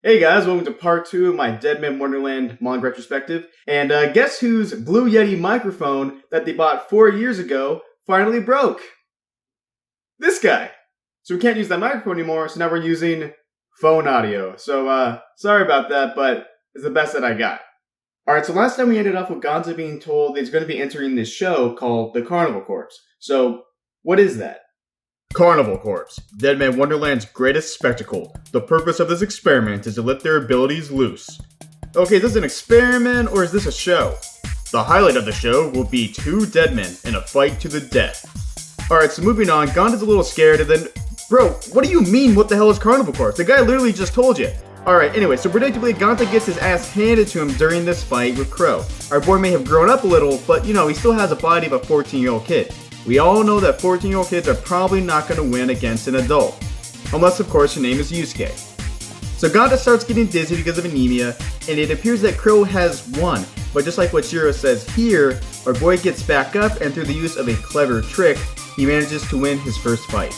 Hey guys, welcome to part 2 of my Deadman Wonderland Manga Retrospective. And guess whose Blue Yeti microphone that they bought 4 years ago finally broke? This guy! So we can't use that microphone anymore, so now we're using phone audio. So, sorry about that, but it's the best that I got. Alright, so last time we ended off with Ganta being told that he's going to be entering this show called the Carnival Corpse. So, what is that? Carnival Corpse, Deadman Wonderland's greatest spectacle. The purpose of this experiment is to let their abilities loose. Okay, is this an experiment or is this a show? The highlight of the show will be 2 deadmen in a fight to the death. Alright, so moving on, Ganta's a little scared and then... Bro, what do you mean what the hell is Carnival Corpse? The guy literally just told you. Alright, anyway, so predictably, Ganta gets his ass handed to him during this fight with Crow. Our boy may have grown up a little, but you know, he still has a body of a 14-year-old kid. We all know that 14-year-old kids are probably not going to win against an adult. Unless, of course, her name is Yusuke. So Ganta starts getting dizzy because of anemia, and it appears that Crow has won. But just like what Shiro says here, our boy gets back up, and through the use of a clever trick, he manages to win his first fight.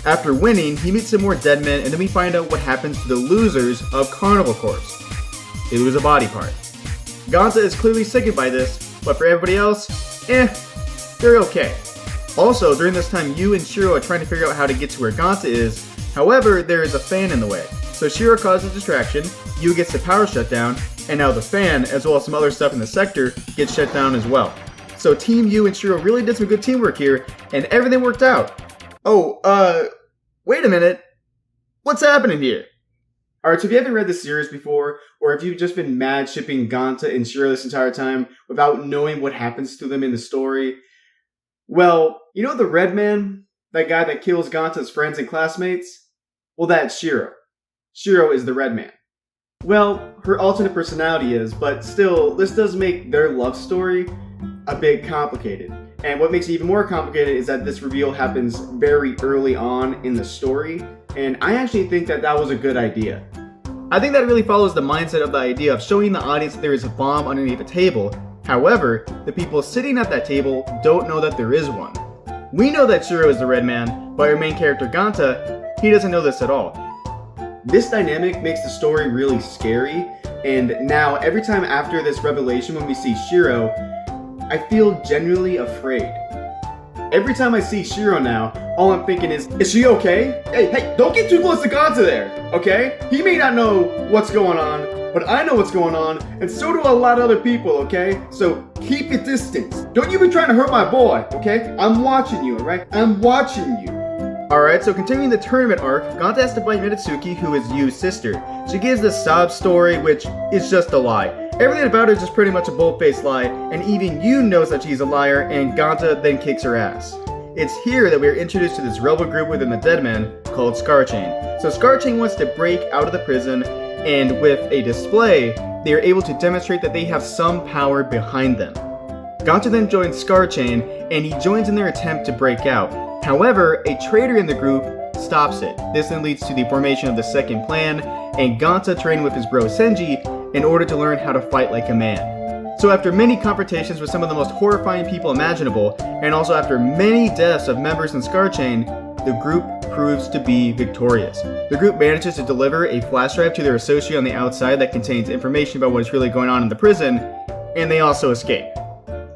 After winning, he meets some more deadmen, and then we find out what happens to the losers of Carnival Corpse. They lose a body part. Ganta is clearly sickened by this, but for everybody else, they're okay. Also, during this time, Yu and Shiro are trying to figure out how to get to where Ganta is. However, there is a fan in the way. So Shiro causes a distraction, Yu gets the power shut down, and now the fan, as well as some other stuff in the sector, gets shut down as well. So Team Yu and Shiro really did some good teamwork here, and everything worked out. Oh, wait a minute. What's happening here? Alright, so if you haven't read the series before, or if you've just been mad shipping Ganta and Shiro this entire time without knowing what happens to them in the story, well, you know the red man? That guy that kills Ganta's friends and classmates? Well, that's Shiro. Shiro is the red man. Well, her alternate personality is, but still, this does make their love story a bit complicated. And what makes it even more complicated is that this reveal happens very early on in the story, and I actually think that that was a good idea. I think that really follows the mindset of the idea of showing the audience that there is a bomb underneath a table. However, the people sitting at that table don't know that there is one. We know that Shiro is the red man, but our main character Ganta, he doesn't know this at all. This dynamic makes the story really scary, and now every time after this revelation when we see Shiro, I feel genuinely afraid. Every time I see Shiro now, all I'm thinking is she okay? Hey, don't get too close to Ganta there, okay? He may not know what's going on, but I know what's going on, and so do a lot of other people, okay? So keep your distance. Don't you be trying to hurt my boy, okay? I'm watching you, alright? I'm watching you. Alright, so continuing the tournament arc, Ganta has to fight Mitsuki, who is Yu's sister. She gives this sob story, which is just a lie. Everything about her is just pretty much a bold-faced lie, and even Yu knows that she's a liar, and Ganta then kicks her ass. It's here that we are introduced to this rebel group within the Deadmen called Scarchain. So Scarchain wants to break out of the prison, and with a display, they are able to demonstrate that they have some power behind them. Ganta then joins Scarchain, and he joins in their attempt to break out. However, a traitor in the group stops it. This then leads to the formation of the second plan, and Ganta trained with his bro Senji in order to learn how to fight like a man. So after many confrontations with some of the most horrifying people imaginable, and also after many deaths of members in Scarchain, the group proves to be victorious. The group manages to deliver a flash drive to their associate on the outside that contains information about what is really going on in the prison, and they also escape.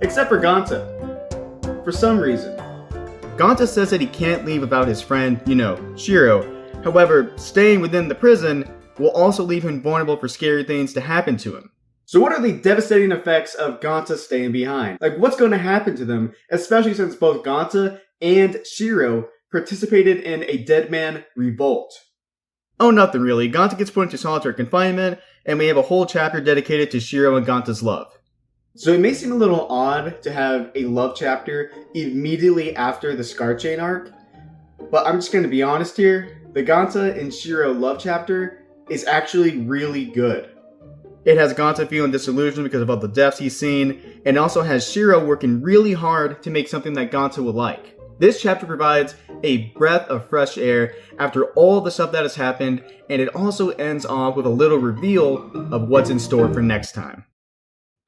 Except for Ganta. For some reason. Ganta says that he can't leave without his friend, Shiro. However, staying within the prison will also leave him vulnerable for scary things to happen to him. So what are the devastating effects of Ganta staying behind? Like, what's going to happen to them, especially since both Ganta and Shiro participated in a Deadman revolt? Oh, nothing really. Ganta gets put into solitary confinement, and we have a whole chapter dedicated to Shiro and Ganta's love. So it may seem a little odd to have a love chapter immediately after the Scarchain arc, but I'm just going to be honest here. The Ganta and Shiro love chapter is actually really good. It has Ganta feeling disillusioned because of all the deaths he's seen, and also has Shiro working really hard to make something that Ganta will like. This chapter provides a breath of fresh air after all the stuff that has happened, and it also ends off with a little reveal of what's in store for next time.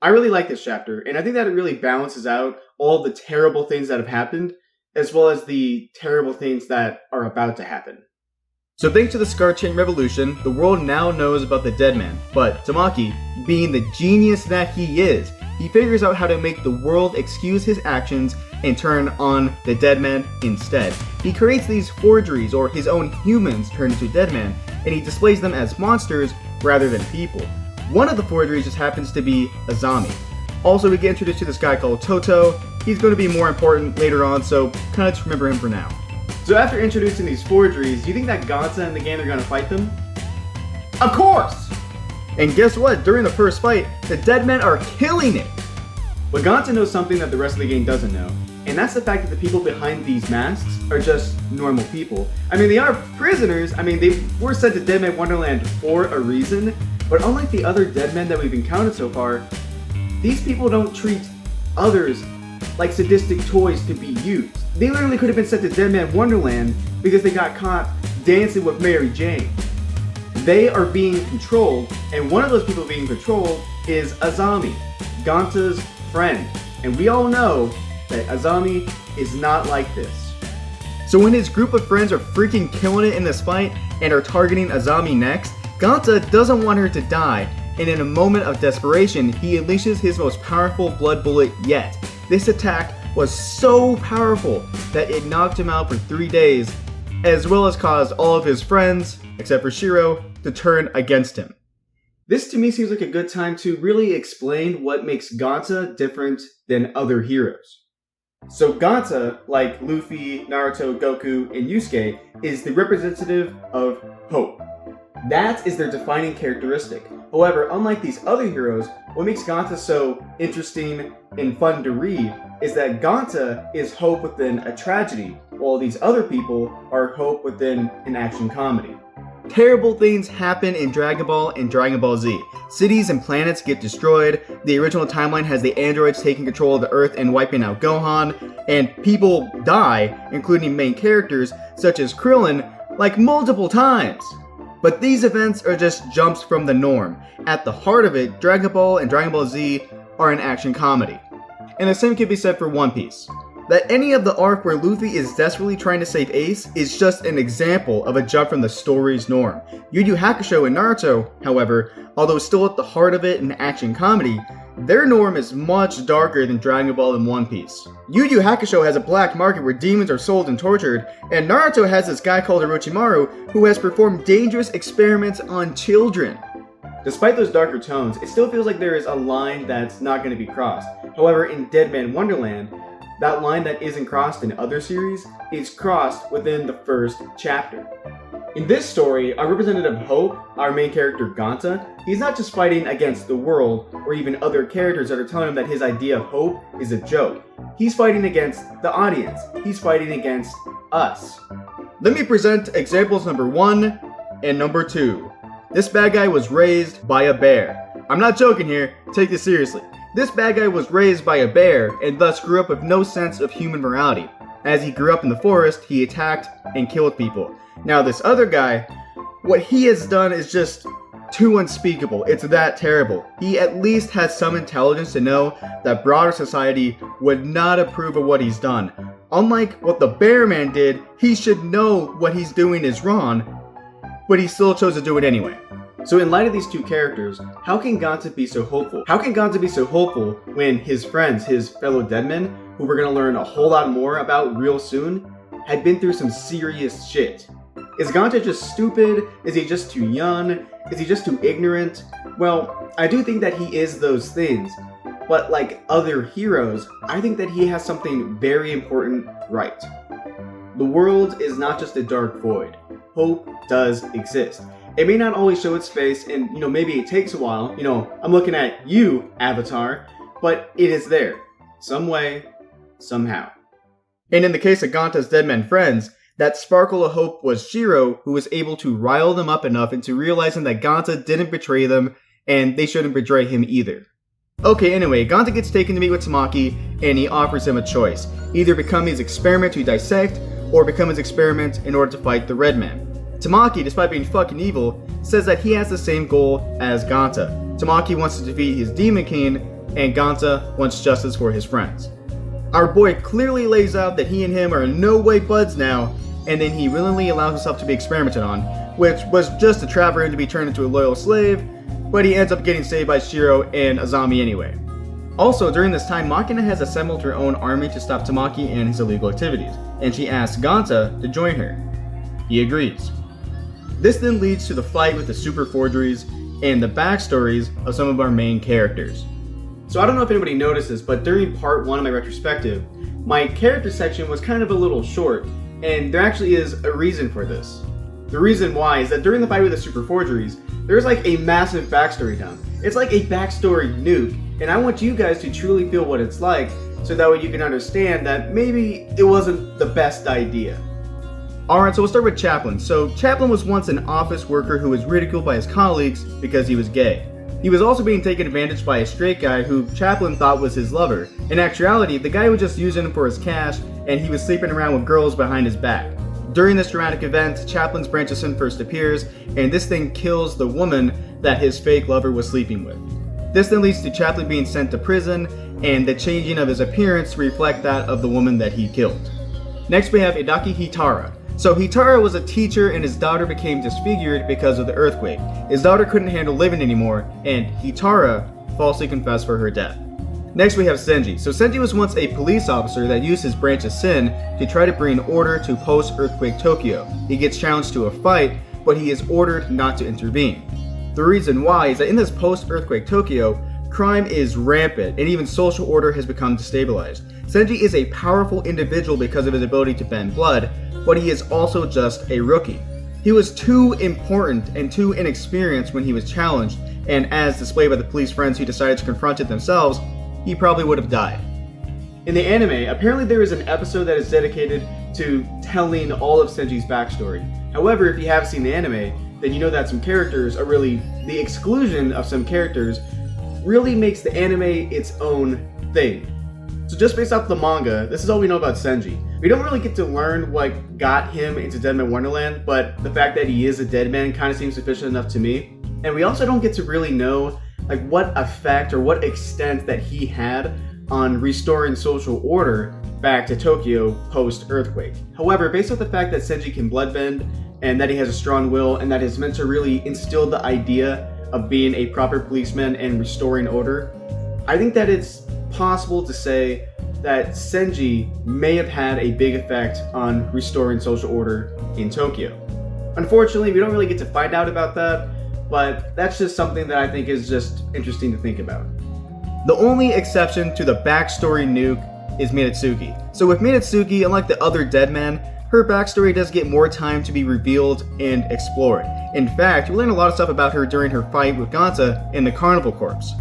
I really like this chapter, and I think that it really balances out all the terrible things that have happened, as well as the terrible things that are about to happen. So thanks to the Scar Chain Revolution, the world now knows about the Deadman, but Tamaki, being the genius that he is, he figures out how to make the world excuse his actions and turn on the Deadman instead. He creates these forgeries, or his own humans turned into Deadman, and he displays them as monsters rather than people. One of the forgeries just happens to be Azami. Also, we get introduced to this guy called Toto. He's going to be more important later on, so kind of just remember him for now. So after introducing these forgeries, do you think that Ganta and the gang are going to fight them? Of course! And guess what? During the first fight, the Deadmen are killing it! But Ganta knows something that the rest of the gang doesn't know, and that's the fact that the people behind these masks are just normal people. I mean, they are prisoners. I mean, they were sent to Deadman Wonderland for a reason, but unlike the other Deadmen that we've encountered so far, these people don't treat others like sadistic toys to be used. They literally could have been sent to Deadman Wonderland because they got caught dancing with Mary Jane. They are being controlled, and one of those people being controlled is Azami, Ganta's friend. And we all know that Azami is not like this. So when his group of friends are freaking killing it in this fight and are targeting Azami next, Ganta doesn't want her to die, and in a moment of desperation, he unleashes his most powerful blood bullet yet. This attack was so powerful that it knocked him out for 3 days, as well as caused all of his friends, except for Shiro, to turn against him. This to me seems like a good time to really explain what makes Ganta different than other heroes. So Ganta, like Luffy, Naruto, Goku, and Yusuke, is the representative of hope. That is their defining characteristic. However, unlike these other heroes, what makes Ganta so interesting and fun to read is that Ganta is hope within a tragedy, while these other people are hope within an action comedy. Terrible things happen in Dragon Ball and Dragon Ball Z. Cities and planets get destroyed, the original timeline has the androids taking control of the Earth and wiping out Gohan, and people die, including main characters such as Krillin, like multiple times. But these events are just jumps from the norm. At the heart of it, Dragon Ball and Dragon Ball Z are an action comedy. And the same can be said for One Piece. That any of the arc where Luffy is desperately trying to save Ace is just an example of a jump from the story's norm. Yu Yu Hakusho and Naruto, however, although still at the heart of it an action comedy, their norm is much darker than Dragon Ball and One Piece. Yu Yu Hakusho has a black market where demons are sold and tortured, and Naruto has this guy called Orochimaru who has performed dangerous experiments on children. Despite those darker tones, it still feels like there is a line that's not going to be crossed. However, in Deadman Wonderland, that line that isn't crossed in other series is crossed within the first chapter. In this story, our representative Hope, our main character Ganta, he's not just fighting against the world or even other characters that are telling him that his idea of hope is a joke. He's fighting against the audience. He's fighting against us. Let me present examples number 1 and number 2. This bad guy was raised by a bear. I'm not joking here, take this seriously. This bad guy was raised by a bear and thus grew up with no sense of human morality. As he grew up in the forest, he attacked and killed people. Now this other guy, what he has done is just too unspeakable. It's that terrible. He at least has some intelligence to know that broader society would not approve of what he's done. Unlike what the bear man did, he should know what he's doing is wrong, but he still chose to do it anyway. So in light of these two characters, how can Ganta be so hopeful? How can Ganta be so hopeful when his friends, his fellow Deadmen, who we're going to learn a whole lot more about real soon, had been through some serious shit? Is Ganta just stupid? Is he just too young? Is he just too ignorant? Well, I do think that he is those things, but like other heroes, I think that he has something very important right. The world is not just a dark void. Hope does exist. It may not always show its face, and maybe it takes a while. I'm looking at you, Avatar, but it is there. Some way, somehow. And in the case of Ganta's Deadman friends, that sparkle of hope was Shiro, who was able to rile them up enough into realizing that Ganta didn't betray them, and they shouldn't betray him either. Okay, anyway, Ganta gets taken to meet with Tamaki, and he offers him a choice. Either become his experiment to dissect, or become his experiment in order to fight the Red Man. Tamaki, despite being fucking evil, says that he has the same goal as Ganta. Tamaki wants to defeat his Demon King, and Ganta wants justice for his friends. Our boy clearly lays out that he and him are in no way buds now, and then he willingly allows himself to be experimented on, which was just a trap for him to be turned into a loyal slave, but he ends up getting saved by Shiro and Azami anyway. Also, during this time, Makina has assembled her own army to stop Tamaki and his illegal activities, and she asks Ganta to join her. He agrees. This then leads to the fight with the super forgeries and the backstories of some of our main characters. So I don't know if anybody noticed this, but during part 1 of my retrospective, my character section was kind of a little short, and there actually is a reason for this. The reason why is that during the fight with the super forgeries, there's like a massive backstory dump. It's like a backstory nuke, and I want you guys to truly feel what it's like, so that way you can understand that maybe it wasn't the best idea. Alright, so we'll start with Chaplin. So Chaplin was once an office worker who was ridiculed by his colleagues because he was gay. He was also being taken advantage by a straight guy who Chaplin thought was his lover. In actuality, the guy was just using him for his cash, and he was sleeping around with girls behind his back. During this dramatic event, Chaplin's branch of sin first appears, and this thing kills the woman that his fake lover was sleeping with. This then leads to Chaplin being sent to prison, and the changing of his appearance to reflect that of the woman that he killed. Next we have Edaki Hitara. So Hitara was a teacher, and his daughter became disfigured because of the earthquake. His daughter couldn't handle living anymore, and Hitara falsely confessed for her death. Next we have Senji. So Senji was once a police officer that used his branch of sin to try to bring order to post-earthquake Tokyo. He gets challenged to a fight, but he is ordered not to intervene. The reason why is that in this post-earthquake Tokyo, crime is rampant, and even social order has become destabilized. Senji is a powerful individual because of his ability to bend blood, but he is also just a rookie. He was too important and too inexperienced when he was challenged, and as displayed by the police friends who decided to confront it themselves, he probably would have died. In the anime, apparently there is an episode that is dedicated to telling all of Senji's backstory. However, if you have seen the anime, then you know that some characters are really, the exclusion of some characters really makes the anime its own thing. So just based off the manga, this is all we know about Senji. We don't really get to learn what got him into Deadman Wonderland, but the fact that he is a dead man kind of seems sufficient enough to me. And we also don't get to really know like what effect or what extent that he had on restoring social order back to Tokyo post-earthquake. However, based off the fact that Senji can bloodbend and that he has a strong will and that his mentor really instilled the idea of being a proper policeman and restoring order, I think that it's possible to say that Senji may have had a big effect on restoring social order in Tokyo. Unfortunately, we don't really get to find out about that, but that's just something that I think is just interesting to think about. The only exception to the backstory nuke is Minatsuki. So with Minatsuki, unlike the other Deadman, her backstory does get more time to be revealed and explored. In fact, we learn a lot of stuff about her during her fight with Ganta in the Carnival Corpse.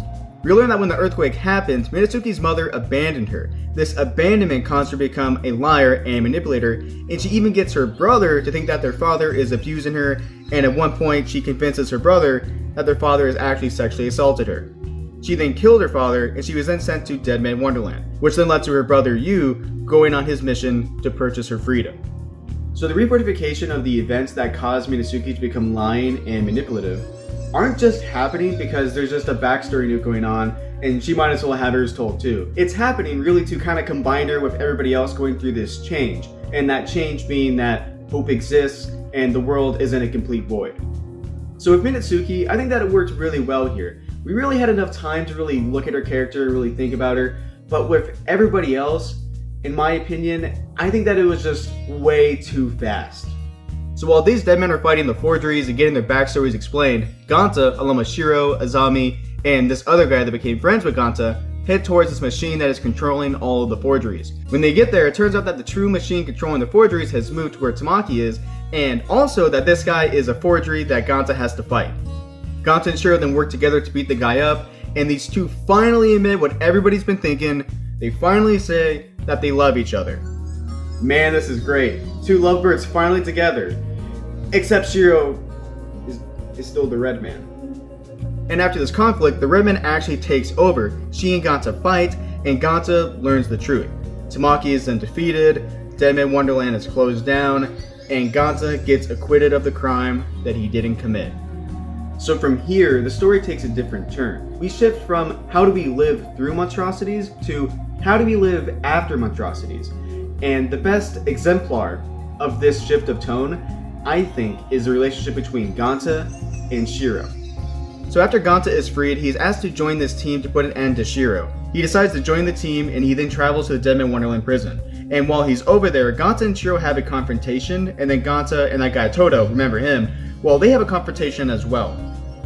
We learn that when the earthquake happened, Minatsuki's mother abandoned her. This abandonment caused her to become a liar and manipulator, and she even gets her brother to think that their father is abusing her, and at one point she convinces her brother that their father has actually sexually assaulted her. She then killed her father, and she was then sent to Deadman Wonderland, which then led to her brother Yu going on his mission to purchase her freedom. So the refortification of the events that caused Minatsuki to become lying and manipulative aren't just happening because there's just a backstory nuke going on and she might as well have hers told too. It's happening really to kind of combine her with everybody else going through this change, and that change being that hope exists and the world isn't a complete void. So with Minatsuki, I think that it worked really well here. We really had enough time to really look at her character and really think about her, but with everybody else, in my opinion, I think that it was just way too fast. So while these dead men are fighting the forgeries and getting their backstories explained, Ganta, along with Shiro, Azami, and this other guy that became friends with Ganta, head towards this machine that is controlling all of the forgeries. When they get there, it turns out that the true machine controlling the forgeries has moved to where Tamaki is, and also that this guy is a forgery that Ganta has to fight. Ganta and Shiro then work together to beat the guy up, and these two finally admit what everybody's been thinking. They finally say that they love each other. Man, this is great. Two lovebirds finally together. Except Shiro is still the red man. And after this conflict, the red man actually takes over. She and Ganta fight, and Ganta learns the truth. Tamaki is then defeated, Deadman Wonderland is closed down, and Ganta gets acquitted of the crime that he didn't commit. So from here, the story takes a different turn. We shift from how do we live through monstrosities to how do we live after monstrosities. And the best exemplar of this shift of tone, I think, is the relationship between Ganta and Shiro. So after Ganta is freed, he's asked to join this team to put an end to Shiro. He decides to join the team, and he then travels to the Deadman Wonderland prison. And while he's over there, Ganta and Shiro have a confrontation, and then Ganta and that guy Todo, remember him, well, they have a confrontation as well.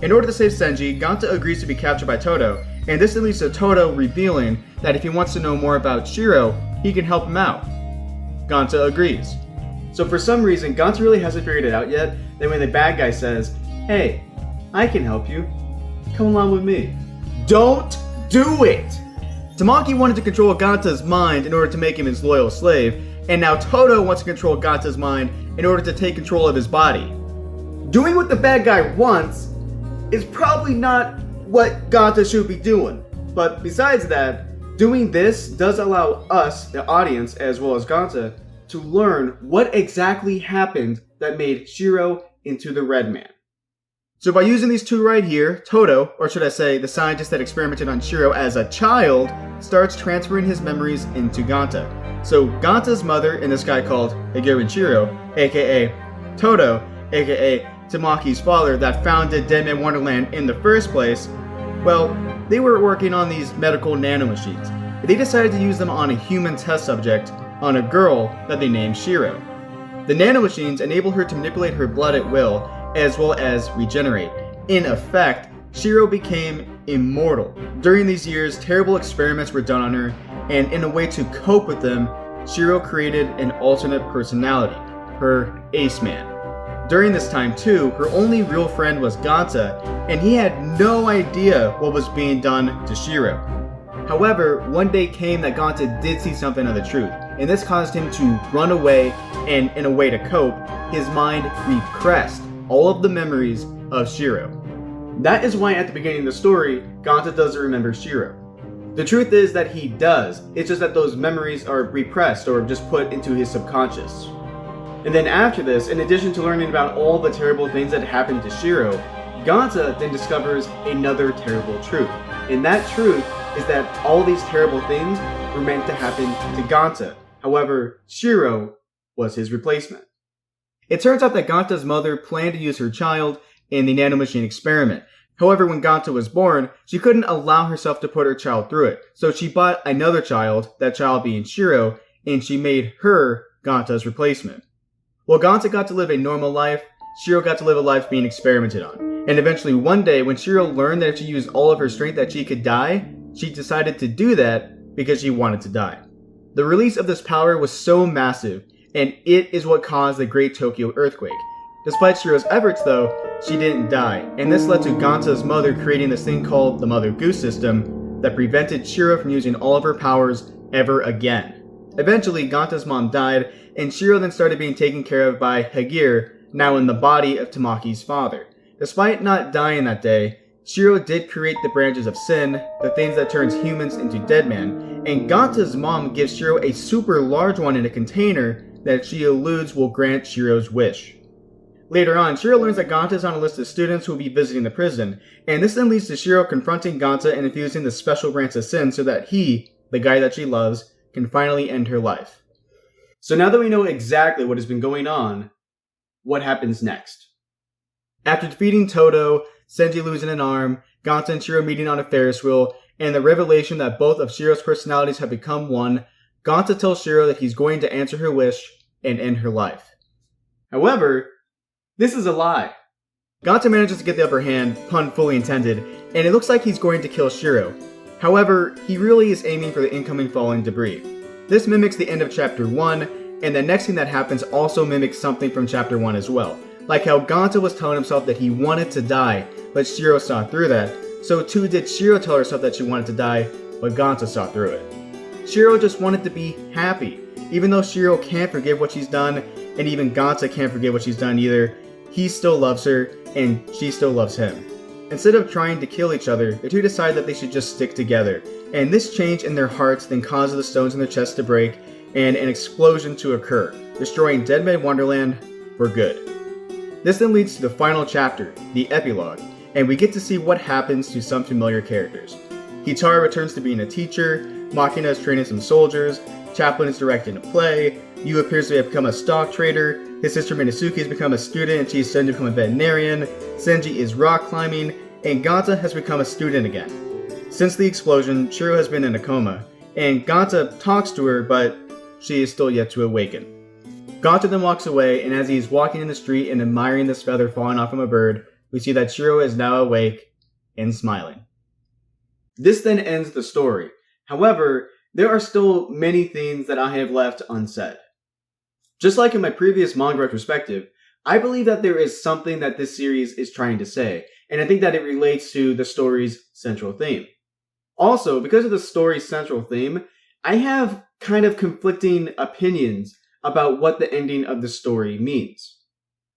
In order to save Senji, Ganta agrees to be captured by Todo, and this leads to Todo revealing that if he wants to know more about Shiro, he can help him out. Ganta agrees. So for some reason, Ganta really hasn't figured it out yet, then when the bad guy says, "Hey, I can help you. Come along with me." Don't do it! Tamaki wanted to control Ganta's mind in order to make him his loyal slave, and now Todo wants to control Ganta's mind in order to take control of his body. Doing what the bad guy wants is probably not what Ganta should be doing. But besides that, doing this does allow us, the audience, as well as Ganta, to learn what exactly happened that made Shiro into the Red Man. So by using these two right here, Todo, or should I say the scientist that experimented on Shiro as a child, starts transferring his memories into Ganta. So Ganta's mother and this guy called Higurain Shiro, aka Todo, aka Tamaki's father that founded Deadman Wonderland in the first place, well, they were working on these medical nanomachines. They decided to use them on a human test subject, on a girl that they named Shiro. The nanomachines enable her to manipulate her blood at will, as well as regenerate. In effect, Shiro became immortal. During these years, terrible experiments were done on her, and in a way to cope with them, Shiro created an alternate personality, her Ace Man. During this time too, her only real friend was Ganta, and he had no idea what was being done to Shiro. However, one day came that Ganta did see something of the truth, and this caused him to run away, and in a way to cope, his mind repressed all of the memories of Shiro. That is why at the beginning of the story, Ganta doesn't remember Shiro. The truth is that he does, it's just that those memories are repressed or just put into his subconscious. And then after this, in addition to learning about all the terrible things that happened to Shiro, Ganta then discovers another terrible truth. And that truth is that all these terrible things were meant to happen to Ganta. However, Shiro was his replacement. It turns out that Ganta's mother planned to use her child in the nanomachine experiment. However, when Ganta was born, she couldn't allow herself to put her child through it. So she bought another child, that child being Shiro, and she made her Ganta's replacement. While Ganta got to live a normal life, Shiro got to live a life being experimented on. And eventually one day, when Shiro learned that if she used all of her strength that she could die, she decided to do that because she wanted to die. The release of this power was so massive, and it is what caused the Great Tokyo Earthquake. Despite Shiro's efforts though, she didn't die, and this led to Ganta's mother creating this thing called the Mother Goose System that prevented Shiro from using all of her powers ever again. Eventually, Ganta's mom died, and Shiro then started being taken care of by Hagir, now in the body of Tamaki's father. Despite not dying that day, Shiro did create the branches of sin, the things that turns humans into Deadman, and Ganta's mom gives Shiro a super large one in a container that she alludes will grant Shiro's wish. Later on, Shiro learns that Ganta is on a list of students who will be visiting the prison, and this then leads to Shiro confronting Ganta and infusing the special branch of sin so that he, the guy that she loves, can finally end her life. So now that we know exactly what has been going on, what happens next? After defeating Todo, Senji losing an arm, Ganta and Shiro meeting on a Ferris wheel, and the revelation that both of Shiro's personalities have become one, Ganta tells Shiro that he's going to answer her wish and end her life. However, this is a lie. Ganta manages to get the upper hand, pun fully intended, and it looks like he's going to kill Shiro. However, he really is aiming for the incoming falling debris. This mimics the end of Chapter 1, and the next thing that happens also mimics something from Chapter 1 as well. Like how Ganta was telling himself that he wanted to die, but Shiro saw through that, so too did Shiro tell herself that she wanted to die, but Ganta saw through it. Shiro just wanted to be happy. Even though Shiro can't forgive what she's done, and even Ganta can't forgive what she's done either, he still loves her, and she still loves him. Instead of trying to kill each other, the two decide that they should just stick together, and this change in their hearts then causes the stones in their chests to break, and an explosion to occur, destroying Deadman Wonderland for good. This then leads to the final chapter, the Epilogue, and we get to see what happens to some familiar characters. Hitara returns to being a teacher, Makina is training some soldiers, Chaplin is directing a play, Yu appears to have become a stock trader, his sister Minasuke has become a student and she's studying to become a veterinarian, Senji is rock climbing, and Ganta has become a student again. Since the explosion, Shiro has been in a coma, and Ganta talks to her, but she is still yet to awaken. Ganta then walks away, and as he is walking in the street and admiring this feather falling off from a bird, we see that Shiro is now awake and smiling. This then ends the story. However, there are still many things that I have left unsaid. Just like in my previous manga retrospective, I believe that there is something that this series is trying to say, and I think that it relates to the story's central theme. Also, because of the story's central theme, I have kind of conflicting opinions about what the ending of the story means.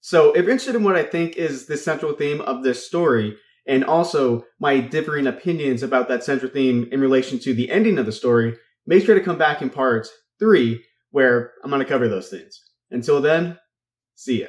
So, if you're interested in what I think is the central theme of this story, and also my differing opinions about that central theme in relation to the ending of the story, make sure to come back in part 3, where I'm going to cover those things. Until then, see ya.